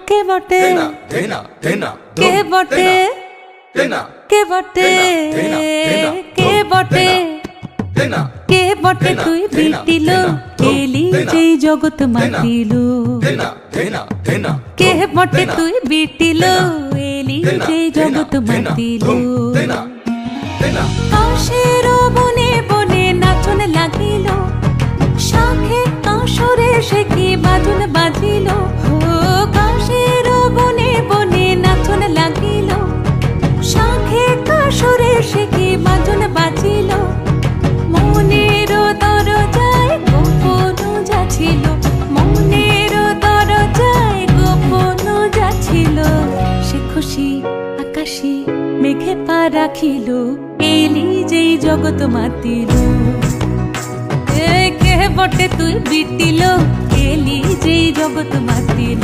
কে বটে কে বটে কে বটে কে বটে কে বটে তুই বিটিলো এলি যেই জগৎ মাতিলো কে বটে তুই বিটিলো এলি যেই জগৎ মাতিলো কাশের বনে বনে নাচন লাগিল শাখে কাঁসরে সে কি বাজন বাজিল কাশের বনে বনে নাচন লাগিল শাখে কাঁসরে সে কি বাজন বাজিল মনের দরজায় গোপন যাচ্ছিল মনের দরজায় গোপন যাচ্ছিল সে খুশি আকাশে মেঘে পা রাখিল এলি যেই জগৎ মাতিল কে বটে তুই বিটিলো এলি যেই জগৎ মাতিল